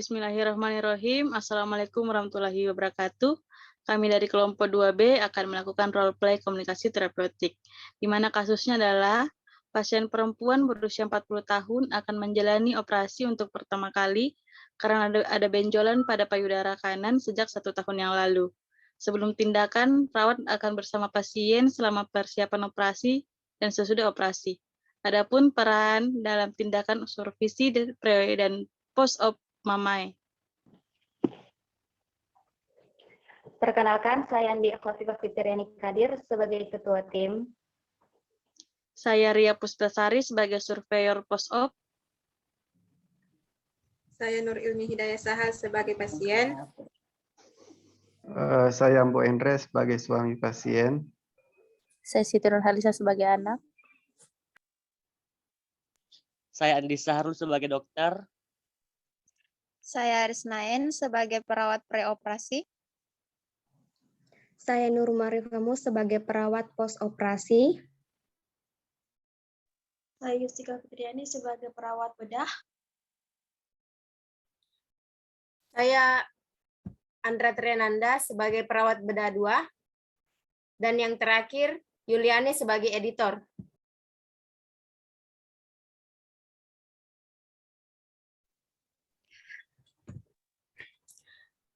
Bismillahirrahmanirrahim. Assalamualaikum warahmatullahi wabarakatuh. Kami dari kelompok 2B akan melakukan role play komunikasi terapeutik, di mana kasusnya adalah pasien perempuan berusia 40 tahun akan menjalani operasi untuk pertama kali karena ada benjolan pada payudara kanan sejak 1 tahun yang lalu. Sebelum tindakan, perawat akan bersama pasien selama persiapan operasi dan sesudah operasi. Adapun peran dalam tindakan supervisi dan post-op Mamai. Perkenalkan, saya Andi Akwafifah Fitriani Kadir sebagai Ketua Tim. Saya Ria Puspasari sebagai surveyor post-op. Saya Nur Ilmi Hidayah Sahal sebagai pasien. Saya Mbok Endre sebagai suami pasien. Saya Siti Nurhalisa sebagai anak. Saya Andi Sahrul sebagai dokter. Saya Arisnaen sebagai perawat preoperasi. Saya Nur Marifamu sebagai perawat post-operasi. Saya Yustika Fitriani sebagai perawat bedah. Saya Andra Triananda sebagai perawat bedah 2. Dan yang terakhir, Yuliani sebagai editor.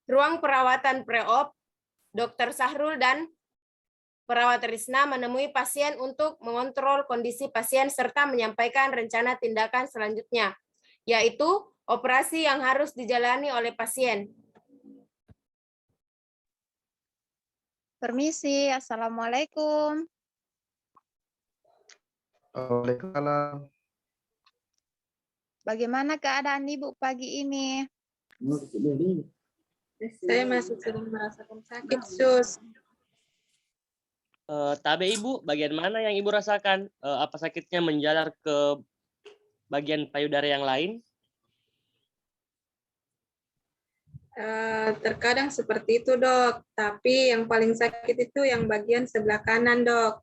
Ruang perawatan pre-op, Dr. Sahrul dan perawat Risna menemui pasien untuk mengontrol kondisi pasien serta menyampaikan rencana tindakan selanjutnya, yaitu operasi yang harus dijalani oleh pasien. Permisi, Assalamualaikum. Waalaikumsalam. Bagaimana keadaan Ibu pagi ini? Saya masih sering merasakan sakit, Sus. Tabe Ibu, bagian mana yang Ibu rasakan? Apa sakitnya menjalar ke bagian payudara yang lain? Terkadang seperti itu, Dok. Tapi yang paling sakit itu yang bagian sebelah kanan, Dok.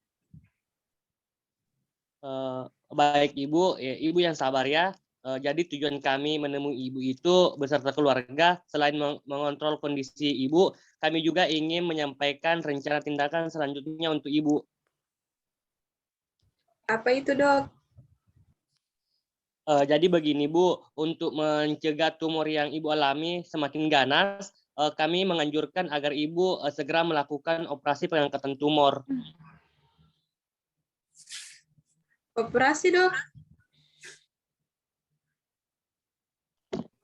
Baik Ibu, Ibu yang sabar ya. Jadi tujuan kami menemui Ibu itu beserta keluarga, selain mengontrol kondisi Ibu, kami juga ingin menyampaikan rencana tindakan selanjutnya untuk Ibu. Apa itu, Dok? Jadi begini Bu, untuk mencegah tumor yang Ibu alami semakin ganas, kami menganjurkan agar Ibu segera melakukan operasi pengangkatan tumor. Operasi, Dok?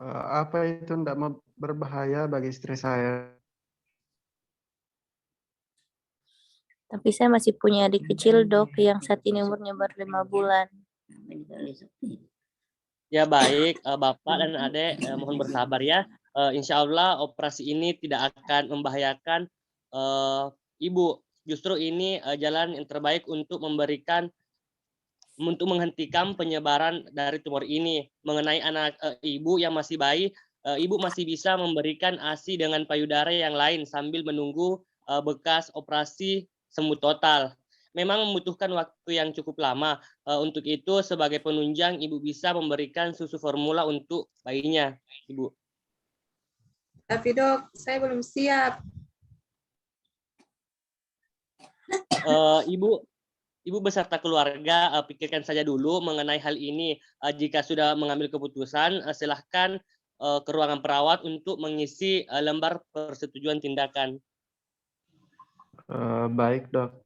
Apa itu tidak berbahaya bagi istri saya? Tapi saya masih punya adik kecil, Dok, yang saat ini umurnya baru 5 bulan. Ya baik, Bapak dan Adik mohon bersabar ya. Insya Allah operasi ini tidak akan membahayakan Ibu. Justru ini jalan yang terbaik untuk menghentikan penyebaran dari tumor ini. Mengenai anak Ibu yang masih bayi, Ibu masih bisa memberikan ASI dengan payudara yang lain sambil menunggu bekas operasi sembuh total. Memang membutuhkan waktu yang cukup lama. Untuk itu, sebagai penunjang, Ibu bisa memberikan susu formula untuk bayinya, Ibu. Tapi, Dok, saya belum siap. Ibu beserta keluarga pikirkan saja dulu mengenai hal ini. Jika sudah mengambil keputusan, silahkan ke ruangan perawat untuk mengisi lembar persetujuan tindakan. Baik, Dok.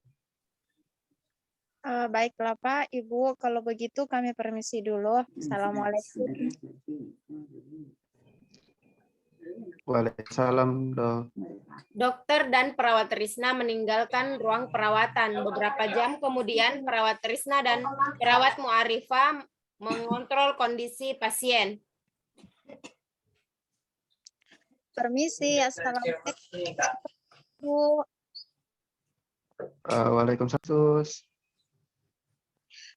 Baiklah Pak, Ibu, kalau begitu kami permisi dulu. Assalamualaikum. Waalaikumsalam, Dok. Dokter dan perawat Risna meninggalkan ruang perawatan. Beberapa jam kemudian, perawat Risna dan perawat Muarifah mengontrol kondisi pasien. Permisi, Assalamualaikum. Bu. Waalaikumsalam, Sus.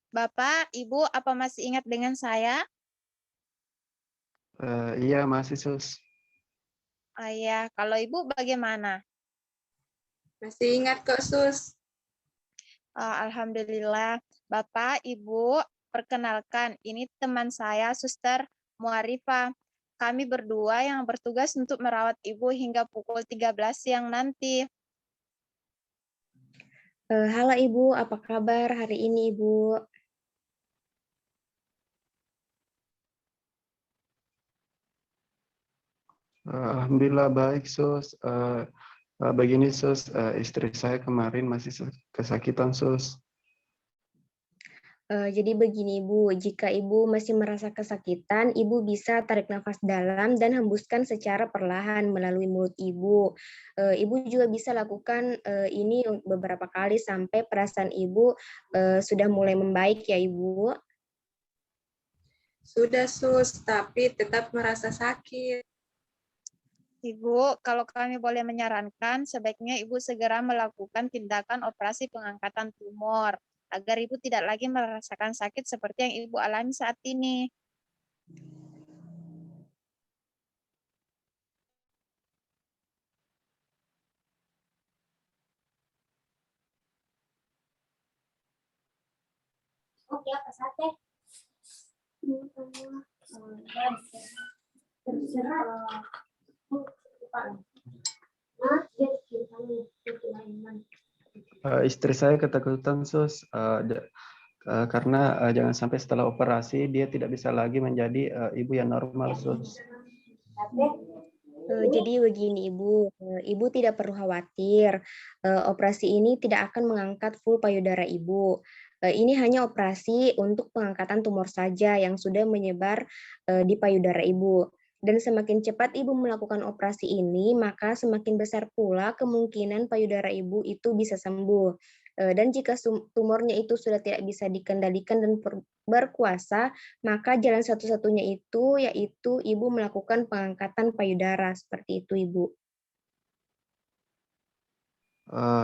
Bapak, Ibu, apa masih ingat dengan saya? Iya, masih, Sus. Ya, kalau Ibu bagaimana? Masih ingat kok, Sus. Alhamdulillah. Bapak, Ibu, perkenalkan, ini teman saya, Suster Muarifah. kami berdua yang bertugas untuk merawat Ibu hingga pukul 13 siang nanti. Halo Ibu, apa kabar hari ini Ibu? Alhamdulillah baik, Sus. Begini, Sus, istri saya kemarin masih kesakitan, Sus. Jadi begini Ibu, jika Ibu masih merasa kesakitan, Ibu bisa tarik nafas dalam dan hembuskan secara perlahan melalui mulut Ibu. Ibu juga bisa lakukan ini beberapa kali sampai perasaan Ibu sudah mulai membaik ya Ibu. Sudah, Sus, tapi tetap merasa sakit. Ibu, kalau kami boleh menyarankan, sebaiknya Ibu segera melakukan tindakan operasi pengangkatan tumor, agar Ibu tidak lagi merasakan sakit seperti yang Ibu alami saat ini. Oke, apa sate? Terserah. Istri saya ketakutan, Sus, karena jangan sampai setelah operasi dia tidak bisa lagi menjadi ibu yang normal, Sus. Jadi begini Ibu, Ibu tidak perlu khawatir. Operasi ini tidak akan mengangkat full payudara Ibu. Ini hanya operasi untuk pengangkatan tumor saja yang sudah menyebar di payudara Ibu. Dan semakin cepat Ibu melakukan operasi ini, maka semakin besar pula kemungkinan payudara Ibu itu bisa sembuh. Dan jika tumornya itu sudah tidak bisa dikendalikan dan berkuasa, maka jalan satu-satunya itu yaitu Ibu melakukan pengangkatan payudara, seperti itu Ibu.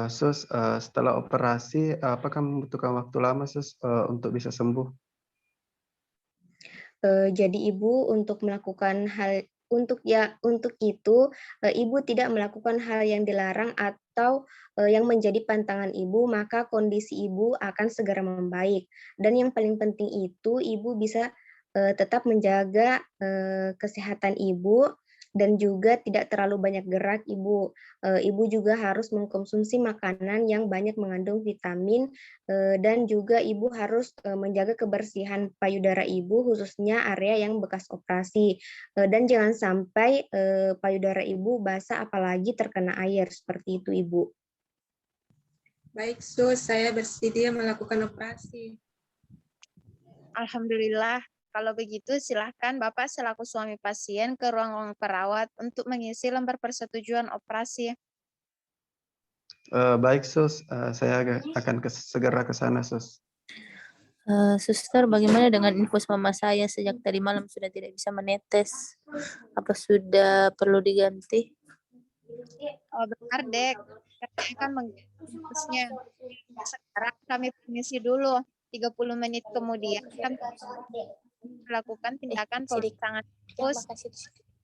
Sus, setelah operasi, apakah membutuhkan waktu lama, Sus, untuk bisa sembuh? Jadi Ibu untuk melakukan hal untuk itu Ibu tidak melakukan hal yang dilarang atau yang menjadi pantangan Ibu, maka kondisi Ibu akan segera membaik. Dan yang paling penting itu Ibu bisa tetap menjaga kesehatan Ibu dan juga tidak terlalu banyak gerak Ibu. Ibu juga harus mengkonsumsi makanan yang banyak mengandung vitamin dan juga Ibu harus menjaga kebersihan payudara Ibu khususnya area yang bekas operasi. Dan jangan sampai payudara Ibu basah apalagi terkena air, seperti itu Ibu. Baik, Sus, saya bersedia melakukan operasi. Alhamdulillah. Kalau begitu, silahkan Bapak selaku suami pasien ke ruang perawat untuk mengisi lembar persetujuan operasi. Baik, Sus, saya akan segera ke sana, Sus. Suster, bagaimana dengan infus mama saya sejak tadi malam sudah tidak bisa menetes? Apa sudah perlu diganti? Oh, benar, Dek. Kami akan mengganti infusnya. Sekarang kami permisi dulu. 30 menit kemudian kami melakukan tindakan pemasangan infus.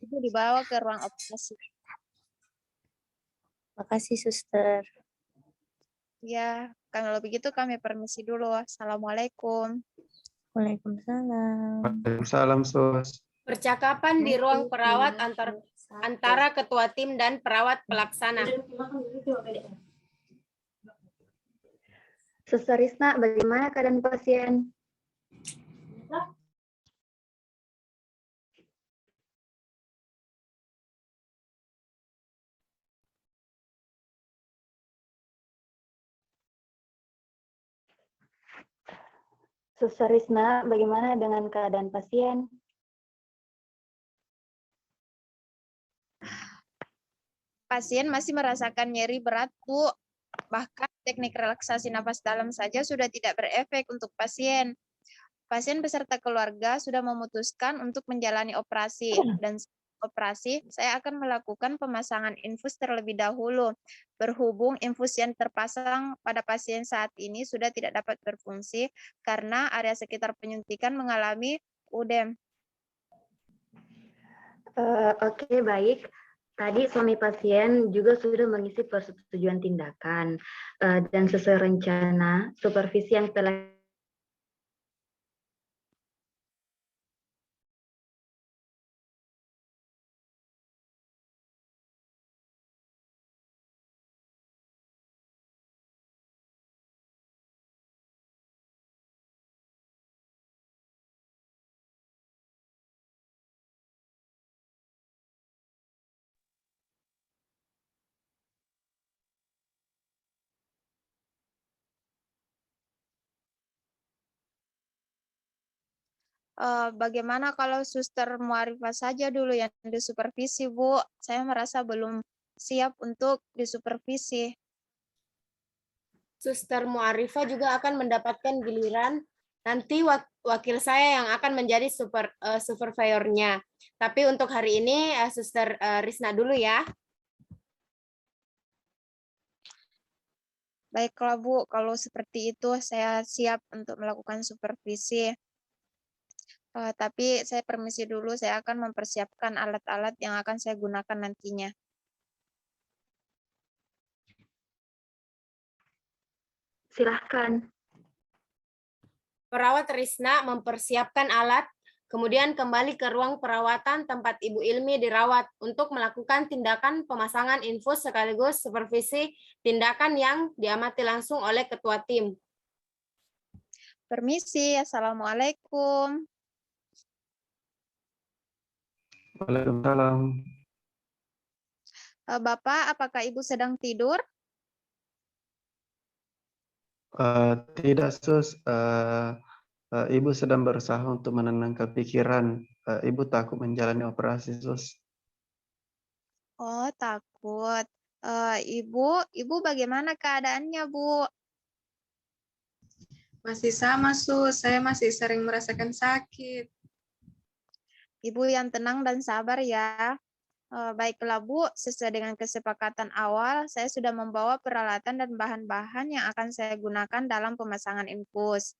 Itu dibawa ke ruang operasi. Makasih, Suster. Ya, kalau begitu kami permisi dulu. Assalamualaikum. Waalaikumsalam. Waalaikumsalam, Sus. Percakapan di ruang perawat antara ketua tim dan perawat pelaksana. Suster Risna, bagaimana keadaan pasien? Suster Risna, bagaimana dengan keadaan pasien? Pasien masih merasakan nyeri berat, Bu. Bahkan teknik relaksasi nafas dalam saja sudah tidak berefek untuk pasien. Pasien beserta keluarga sudah memutuskan untuk menjalani operasi. Dan operasi, saya akan melakukan pemasangan infus terlebih dahulu. Berhubung infus yang terpasang pada pasien saat ini sudah tidak dapat berfungsi karena area sekitar penyuntikan mengalami udem. Oke, baik. Tadi suami pasien juga sudah mengisi persetujuan tindakan dan sesuai rencana supervisi yang telah Bagaimana kalau Suster Muarifah saja dulu yang disupervisi, Bu? Saya merasa belum siap untuk disupervisi. Suster Muarifah juga akan mendapatkan giliran. Nanti wakil saya yang akan menjadi supervisornya. Tapi untuk hari ini Suster Risna dulu ya. Baiklah Bu, kalau seperti itu saya siap untuk melakukan supervisi. Tapi saya permisi dulu, saya akan mempersiapkan alat-alat yang akan saya gunakan nantinya. Silahkan. Perawat Risna mempersiapkan alat, kemudian kembali ke ruang perawatan tempat Ibu Ilmi dirawat untuk melakukan tindakan pemasangan infus sekaligus supervisi tindakan yang diamati langsung oleh ketua tim. Permisi, Assalamualaikum. Waalaikumsalam. Bapak, apakah Ibu sedang tidur? Tidak, Sus. Ibu sedang berusaha untuk menenangkan pikiran. Ibu takut menjalani operasi, Sus. Oh, takut. Ibu bagaimana keadaannya, Bu? Masih sama, Sus. Saya masih sering merasakan sakit. Ibu yang tenang dan sabar ya. Baiklah Bu, sesuai dengan kesepakatan awal, saya sudah membawa peralatan dan bahan-bahan yang akan saya gunakan dalam pemasangan infus.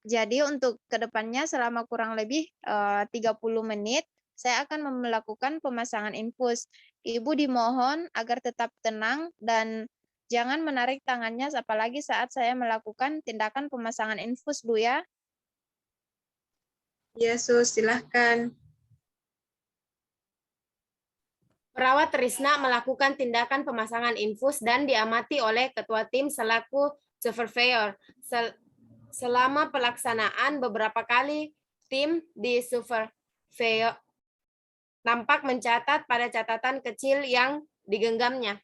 Jadi untuk kedepannya selama kurang lebih 30 menit, saya akan melakukan pemasangan infus. Ibu dimohon agar tetap tenang dan jangan menarik tangannya apalagi saat saya melakukan tindakan pemasangan infus, Bu ya. Ya, Sus, silahkan. Perawat Risna melakukan tindakan pemasangan infus dan diamati oleh ketua tim selaku supervisor. Selama pelaksanaan beberapa kali, tim di supervisor nampak mencatat pada catatan kecil yang digenggamnya.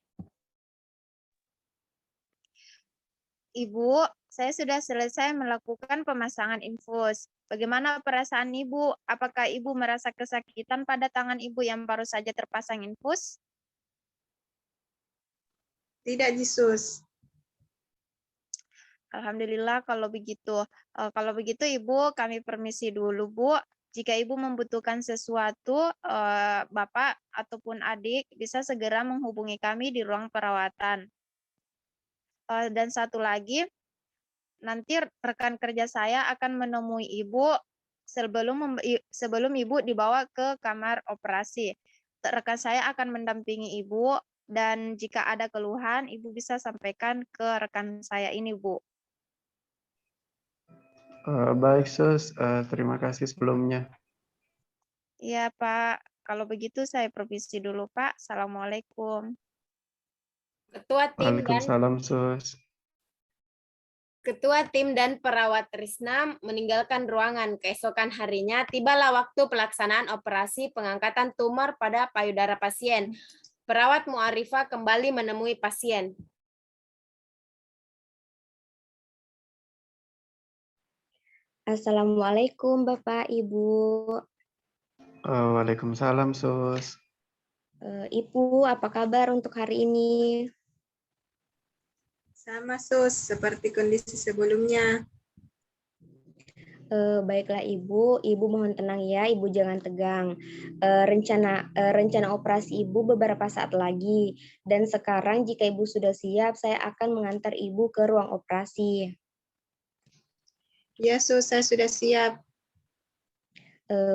Ibu, saya sudah selesai melakukan pemasangan infus. Bagaimana perasaan Ibu? Apakah Ibu merasa kesakitan pada tangan Ibu yang baru saja terpasang infus? Tidak, Sus. Alhamdulillah kalau begitu. Kalau begitu Ibu, kami permisi dulu, Bu. Jika Ibu membutuhkan sesuatu, Bapak ataupun adik bisa segera menghubungi kami di ruang perawatan. Dan satu lagi, nanti rekan kerja saya akan menemui Ibu sebelum Ibu dibawa ke kamar operasi. Rekan saya akan mendampingi Ibu dan jika ada keluhan, Ibu bisa sampaikan ke rekan saya ini, Bu. Baik, Sus. Terima kasih sebelumnya. Iya, Pak. Kalau begitu saya permisi dulu, Pak. Assalamualaikum. Waalaikumsalam, Sus. Ketua tim dan perawat Risna meninggalkan ruangan. Keesokan harinya, tibalah waktu pelaksanaan operasi pengangkatan tumor pada payudara pasien. Perawat Muarifah kembali menemui pasien. Assalamualaikum Bapak, Ibu. Waalaikumsalam, Sus. Ibu, apa kabar untuk hari ini? Sama, Sus, seperti kondisi sebelumnya. Baiklah Ibu mohon tenang ya, Ibu jangan tegang. Rencana operasi Ibu beberapa saat lagi, dan sekarang jika Ibu sudah siap, saya akan mengantar Ibu ke ruang operasi. Ya, Sus, saya sudah siap.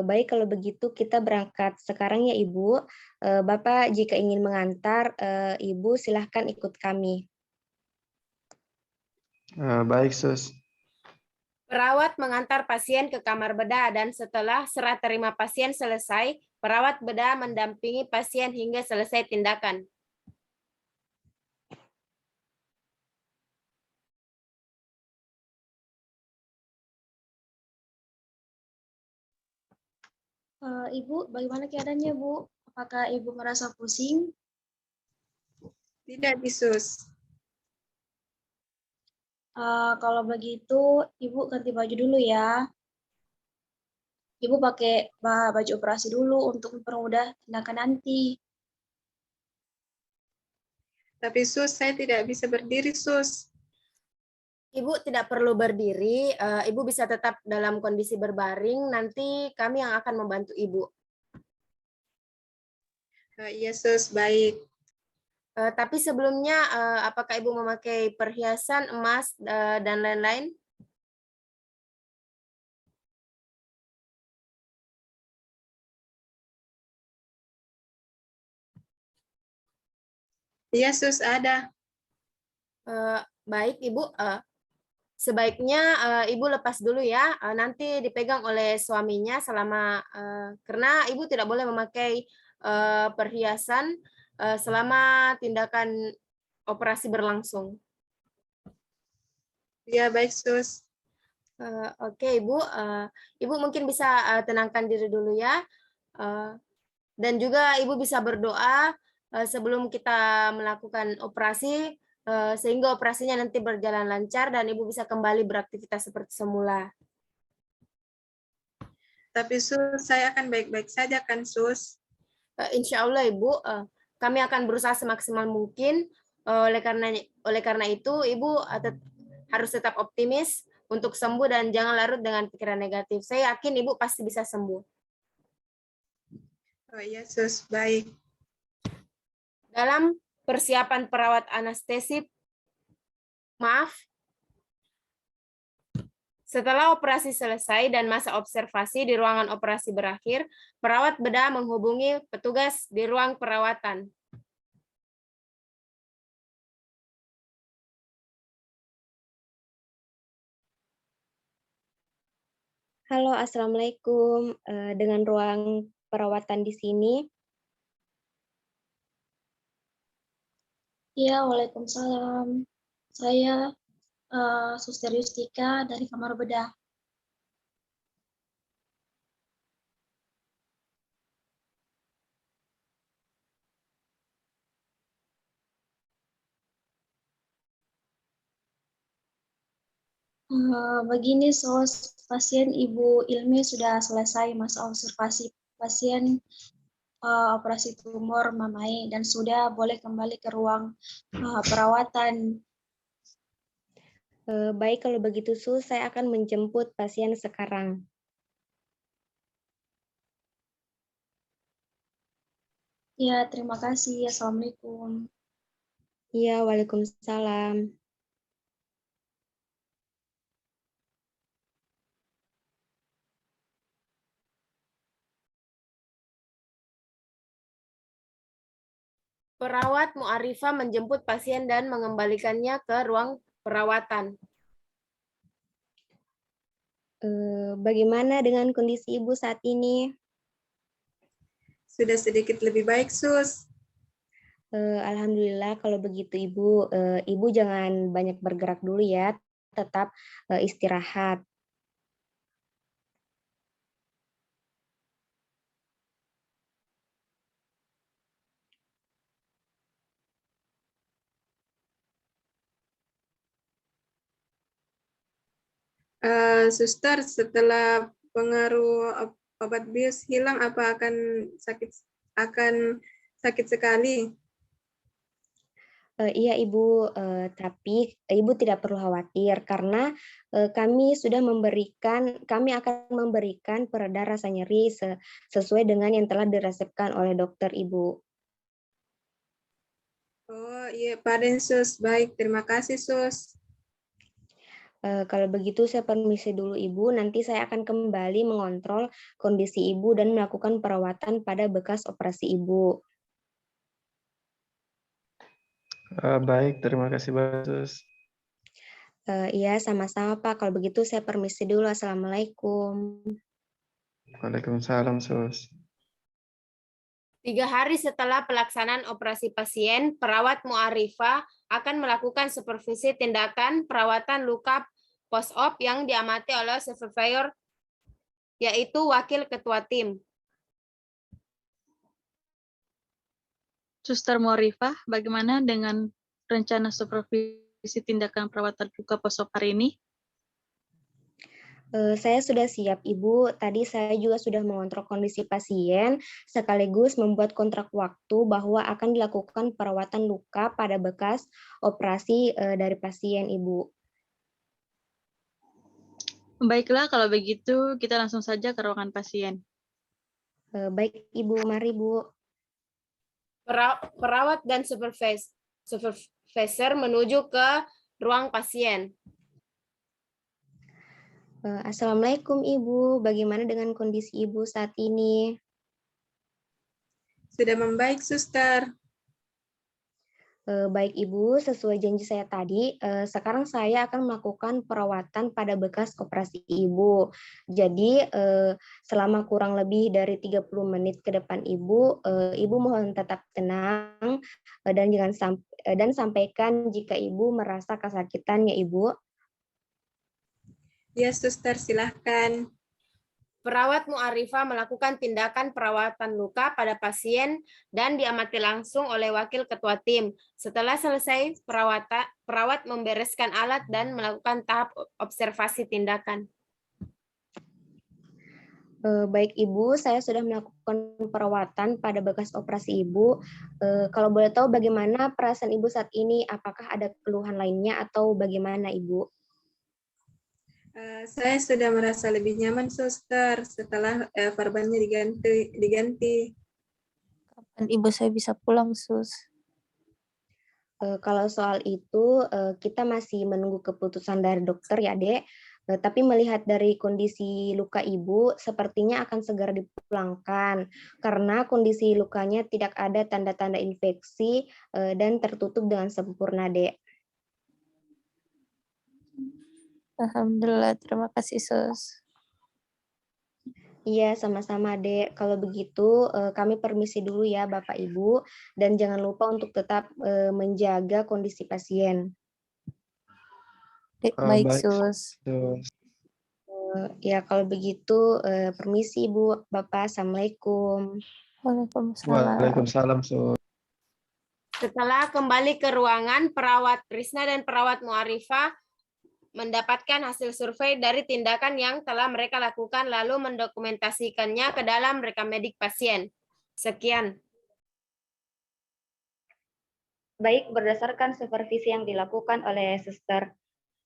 Baik, kalau begitu kita berangkat sekarang ya Ibu. Bapak jika ingin mengantar, Ibu silahkan ikut kami. Baik, Sus. Perawat mengantar pasien ke kamar bedah dan setelah serah terima pasien selesai, perawat bedah mendampingi pasien hingga selesai tindakan. Ibu, bagaimana keadaannya, Bu? Apakah Ibu merasa pusing? Tidak, Sus. Kalau begitu, Ibu ganti baju dulu ya. Ibu pakai baju operasi dulu untuk mempermudah tindakan nanti. Tapi Sus, saya tidak bisa berdiri Sus. Ibu tidak perlu berdiri, Ibu bisa tetap dalam kondisi berbaring, nanti kami yang akan membantu Ibu. Iya Sus, baik. Tapi sebelumnya, apakah Ibu memakai perhiasan, emas, dan lain-lain? Iya Sus, ada. Baik Ibu, sebaiknya Ibu lepas dulu ya, nanti dipegang oleh suaminya selama, karena Ibu tidak boleh memakai perhiasan selama tindakan operasi berlangsung. Iya, baik Sus. Oke Ibu, Ibu mungkin bisa tenangkan diri dulu ya, dan juga Ibu bisa berdoa sebelum kita melakukan operasi, sehingga operasinya nanti berjalan lancar dan Ibu bisa kembali beraktivitas seperti semula. Tapi Sus, saya akan baik-baik saja kan Sus? Insya Allah Ibu, kami akan berusaha semaksimal mungkin. Oleh karena itu Ibu harus tetap optimis untuk sembuh dan jangan larut dengan pikiran negatif. Saya yakin Ibu pasti bisa sembuh. Oh iya Sus, baik. Dalam persiapan perawat anestesi, setelah operasi selesai dan masa observasi di ruangan operasi berakhir, perawat bedah menghubungi petugas di ruang perawatan. Halo, Assalamualaikum. Dengan ruang perawatan di sini. Iya, Waalaikumsalam. Saya Suster Yustika dari kamar bedah. Begini, SOS, pasien Ibu Ilmi sudah selesai masa observasi pasien operasi tumor mamai dan sudah boleh kembali ke ruang perawatan. Baik, kalau begitu Sus, saya akan menjemput pasien sekarang. Ya, terima kasih. Assalamualaikum. Iya, Waalaikumsalam. Perawat Mu'arifah menjemput pasien dan mengembalikannya ke ruang perawatan. Bagaimana dengan kondisi Ibu saat ini? Sudah sedikit lebih baik Sus. Alhamdulillah kalau begitu Ibu, Ibu jangan banyak bergerak dulu ya, tetap istirahat. Suster, setelah pengaruh obat bius hilang, apa akan sakit sekali? Iya Ibu, tapi Ibu tidak perlu khawatir karena kami akan memberikan pereda rasa nyeri sesuai dengan yang telah diresepkan oleh dokter Ibu. Oh iya, Paden Sus. Baik, terima kasih Sus. Kalau begitu saya permisi dulu Ibu, nanti saya akan kembali mengontrol kondisi Ibu dan melakukan perawatan pada bekas operasi Ibu. Baik, terima kasih Mbak Sus. Iya, sama-sama Pak. Kalau begitu saya permisi dulu. Assalamualaikum. Waalaikumsalam Sus. 3 hari setelah pelaksanaan operasi pasien, perawat Mu'arifah akan melakukan supervisi tindakan perawatan luka post-op yang diamati oleh surveyor, yaitu wakil ketua tim. Suster Mu'arifah, bagaimana dengan rencana supervisi tindakan perawatan luka post-op hari ini? Saya sudah siap, Ibu. Tadi saya juga sudah mengontrol kondisi pasien, sekaligus membuat kontrak waktu bahwa akan dilakukan perawatan luka pada bekas operasi dari pasien, Ibu. Baiklah, kalau begitu kita langsung saja ke ruangan pasien. Baik, Ibu. Mari, Bu. Perawat dan supervisor menuju ke ruang pasien. Assalamualaikum, Ibu. Bagaimana dengan kondisi Ibu saat ini? Sudah membaik, Suster. Baik, Ibu. Sesuai janji saya tadi, sekarang saya akan melakukan perawatan pada bekas operasi Ibu. Jadi, selama kurang lebih dari 30 menit ke depan Ibu, Ibu mohon tetap tenang dan sampaikan jika Ibu merasa kesakitan ya, Ibu. Ya, Suster, silahkan. Perawat Mu'arifah melakukan tindakan perawatan luka pada pasien dan diamati langsung oleh Wakil Ketua Tim. Setelah selesai, perawat membereskan alat dan melakukan tahap observasi tindakan. Baik, Ibu, saya sudah melakukan perawatan pada bekas operasi Ibu. Kalau boleh tahu bagaimana perasaan Ibu saat ini? Apakah ada keluhan lainnya atau bagaimana, Ibu? Saya sudah merasa lebih nyaman, Suster, setelah perbannya diganti. Kapan Ibu saya bisa pulang, Sus? Kalau soal itu, kita masih menunggu keputusan dari dokter ya, Dek. Tapi melihat dari kondisi luka Ibu, sepertinya akan segera dipulangkan. Karena kondisi lukanya tidak ada tanda-tanda infeksi dan tertutup dengan sempurna, Dek. Alhamdulillah, terima kasih, Sus. Iya, sama-sama, Dek. Kalau begitu, kami permisi dulu ya, Bapak Ibu. Dan jangan lupa untuk tetap menjaga kondisi pasien. Baik, Baik, Sus. Ya, kalau begitu, permisi, Ibu, Bapak. Assalamualaikum. Waalaikumsalam. Waalaikumsalam, Sus. Setelah kembali ke ruangan, perawat Krisna dan perawat Mu'arifah mendapatkan hasil survei dari tindakan yang telah mereka lakukan lalu mendokumentasikannya ke dalam rekam medik pasien. Sekian. Baik, berdasarkan supervisi yang dilakukan oleh Suster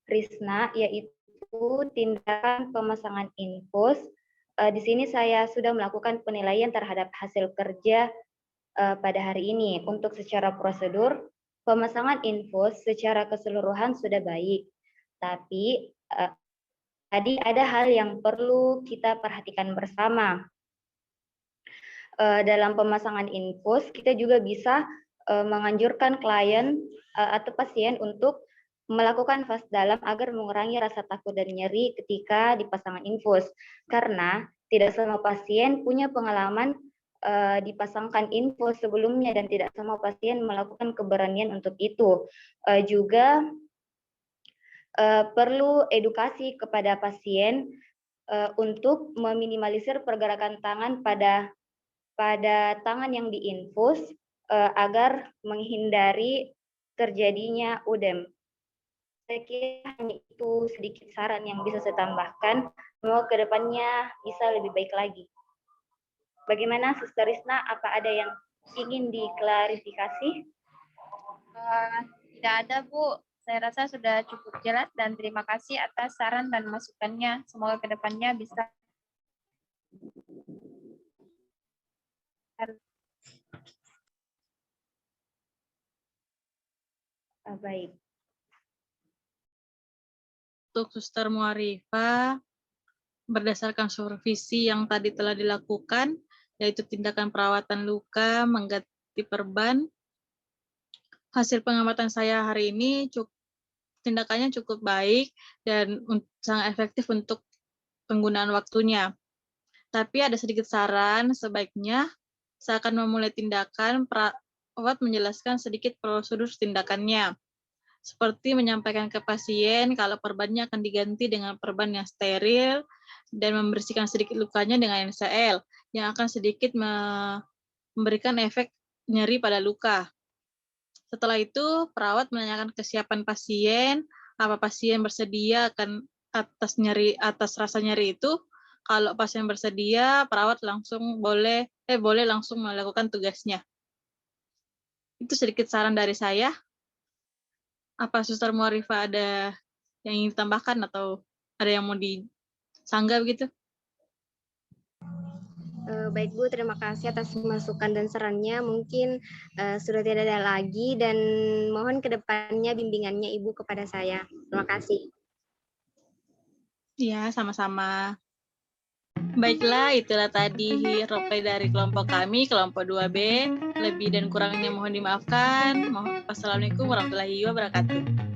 Krisna, yaitu tindakan pemasangan infus. Di sini saya sudah melakukan penilaian terhadap hasil kerja pada hari ini. Untuk secara prosedur, pemasangan infus secara keseluruhan sudah baik. Tapi tadi ada hal yang perlu kita perhatikan bersama. Dalam pemasangan infus, kita juga bisa menganjurkan klien atau pasien untuk melakukan fas dalam agar mengurangi rasa takut dan nyeri ketika dipasangkan infus. Karena tidak semua pasien punya pengalaman dipasangkan infus sebelumnya dan tidak semua pasien melakukan keberanian untuk itu. Juga perlu edukasi kepada pasien untuk meminimalisir pergerakan tangan pada tangan yang diinfus agar menghindari terjadinya udem. Saya kira hanya itu sedikit saran yang bisa saya tambahkan. Semoga kedepannya bisa lebih baik lagi. Bagaimana, Suster Risna? Apa ada yang ingin diklarifikasi? Tidak ada, Bu. Saya rasa sudah cukup jelas dan terima kasih atas saran dan masukannya. Semoga kedepannya bisa baik. Untuk Suster Mu'arifah, berdasarkan supervisi yang tadi telah dilakukan, yaitu tindakan perawatan luka, mengganti perban, hasil pengamatan saya hari ini tindakannya cukup baik dan sangat efektif untuk penggunaan waktunya. Tapi ada sedikit saran, sebaiknya saya akan memulai tindakan, perawat menjelaskan sedikit prosedur tindakannya. Seperti menyampaikan ke pasien kalau perbannya akan diganti dengan perban yang steril dan membersihkan sedikit lukanya dengan NaCl yang akan sedikit memberikan efek nyeri pada luka. Setelah itu, perawat menanyakan kesiapan pasien, apa pasien bersedia akan atas rasa nyeri itu, kalau pasien bersedia, perawat langsung boleh langsung melakukan tugasnya. Itu sedikit saran dari saya. Apa Suster Muarifah ada yang ingin ditambahkan atau ada yang mau disanggah begitu? Baik Bu, terima kasih atas masukan dan sarannya. Mungkin sudah tidak ada lagi dan mohon kedepannya bimbingannya Ibu kepada saya. Terima kasih. Ya, sama-sama. Baiklah, itulah tadi roleplay dari kelompok kami, kelompok 2B. Lebih dan kurangnya mohon dimaafkan. Wassalamualaikum warahmatullahi wabarakatuh.